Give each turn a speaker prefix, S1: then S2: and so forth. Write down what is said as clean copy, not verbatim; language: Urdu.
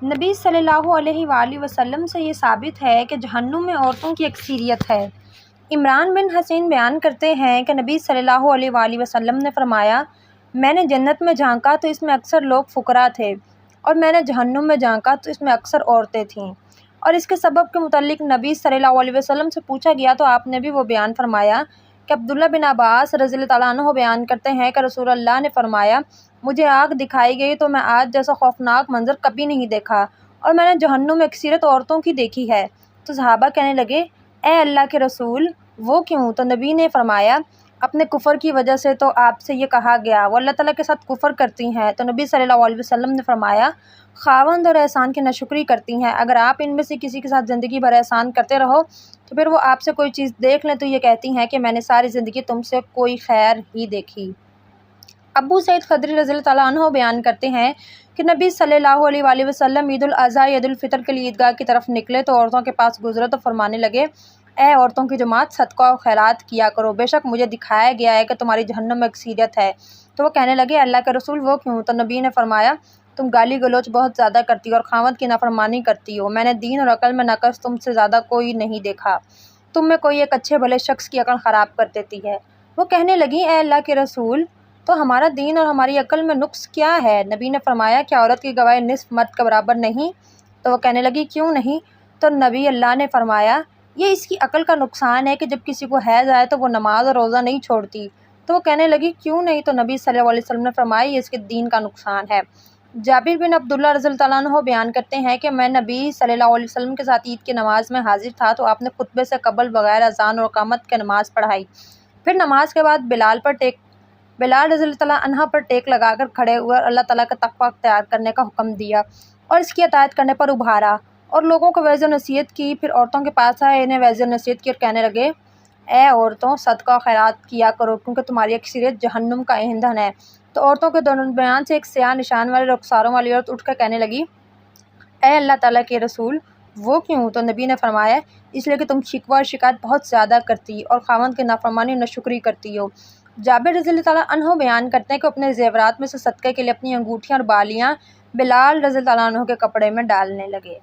S1: نبی صلی اللہ علیہ وآلہ وسلم سے یہ ثابت ہے کہ جہنم میں عورتوں کی اکثریت ہے۔ عمران بن حسین بیان کرتے ہیں کہ نبی صلی اللہ علیہ وآلہ وسلم نے فرمایا، میں نے جنت میں جھانکا تو اس میں اکثر لوگ فقراء تھے، اور میں نے جہنم میں جھانکا تو اس میں اکثر عورتیں تھیں۔ اور اس کے سبب کے متعلق نبی صلی اللہ علیہ وسلم سے پوچھا گیا تو آپ نے بھی وہ بیان فرمایا کہ عبداللہ بن عباس رضی اللہ تعالیٰ عنہ بیان کرتے ہیں کہ رسول اللہ نے فرمایا، مجھے آگ دکھائی گئی تو میں آج جیسا خوفناک منظر کبھی نہیں دیکھا، اور میں نے جہنم میں اکثریت عورتوں کی دیکھی ہے۔ تو صحابہ کہنے لگے، اے اللہ کے رسول، وہ کیوں؟ تو نبی نے فرمایا، اپنے کفر کی وجہ سے تو آپ سے یہ کہا گیا وہ اللہ تعالیٰ کے ساتھ کفر کرتی ہیں۔ تو نبی صلی اللہ علیہ وسلم نے فرمایا، خاوند اور احسان کی ناشکری کرتی ہیں۔ اگر آپ ان میں سے کسی کے ساتھ زندگی بھر احسان کرتے رہو تو پھر وہ آپ سے کوئی چیز دیکھ لیں تو یہ کہتی ہیں کہ میں نے ساری زندگی تم سے کوئی خیر ہی دیکھی۔ ابو سعید خدری رضی اللہ تعالیٰ عنہ بیان کرتے ہیں کہ نبی صلی اللہ علیہ وآلہ وسلم عید الاضحیٰ عید الفطر کے لیے عیدگاہ کی طرف نکلے تو عورتوں کے پاس گزرے تو فرمانے لگے، اے عورتوں کی جماعت، صدقہ و خیرات کیا کرو، بے شک مجھے دکھایا گیا ہے کہ تمہاری جہنم میں اکثریت ہے۔ تو وہ کہنے لگے، اللہ کے رسول وہ کیوں؟ تو نبی نے فرمایا، تم گالی گلوچ بہت زیادہ کرتی ہو اور خاوند کی نافرمانی کرتی ہو، میں نے دین اور عقل میں نقص تم سے زیادہ کوئی نہیں دیکھا، تم میں کوئی ایک اچھے بھلے شخص کی عقل خراب کر دیتی ہے۔ وہ کہنے لگی، اے اللہ کے رسول، تو ہمارا دین اور ہماری عقل میں نقص کیا ہے؟ نبی نے فرمایا، کیا عورت کی گواہی نصف مرد کے برابر نہیں؟ تو وہ کہنے لگی، کیوں نہیں؟ تو نبی اللہ نے فرمایا، یہ اس کی عقل کا نقصان ہے کہ جب کسی کو حیض آئے تو وہ نماز اور روزہ نہیں چھوڑتی۔ تو وہ کہنے لگی، کیوں نہیں؟ تو نبی صلی اللہ علیہ وسلم نے فرمایا، یہ اس کے دین کا نقصان ہے۔ جابر بن عبداللہ رضی اللہ تعالیٰ عنہ بیان کرتے ہیں کہ میں نبی صلی اللہ علیہ وسلم کے ساتھ عید کی نماز میں حاضر تھا تو آپ نے خطبے سے قبل بغیر اذان اور اقامت کے نماز پڑھائی۔ پھر نماز کے بعد بلال رضی اللہ تعالیٰ عنہ پر ٹیک لگا کر کھڑے ہوئے اور اللہ تعالیٰ کا تقویٰ اختیار کرنے کا حکم دیا اور اس کی اطاعت کرنے پر ابھارا اور لوگوں کو وعظ و نصیحت کی۔ پھر عورتوں کے پاس آئے، انہیں وعظ و نصیحت کی اور کہنے لگے، اے عورتوں، صدقہ و خیرات کیا کرو کیونکہ تمہاری اکثریت جہنم کا ایندھن ہے۔ تو عورتوں کے درمیان سے ایک سیاہ نشان والے رخساروں والی عورت اٹھ کر کہنے لگی، اے اللہ تعالیٰ کے رسول، وہ کیوں؟ تو نبی نے فرمایا، اس لیے کہ تم شکوہ اور شکایت بہت زیادہ کرتی اور خاوند کی نافرمانی اور ناشکری کرتی ہو۔ جابر رضی اللہ تعالیٰ عنہ بیان کرتے ہیں کہ اپنے زیورات میں سے صدقے کے لیے اپنی انگوٹھیاں اور بالیاں بلال رضی اللہ عنہ کے کپڑے میں ڈالنے لگے۔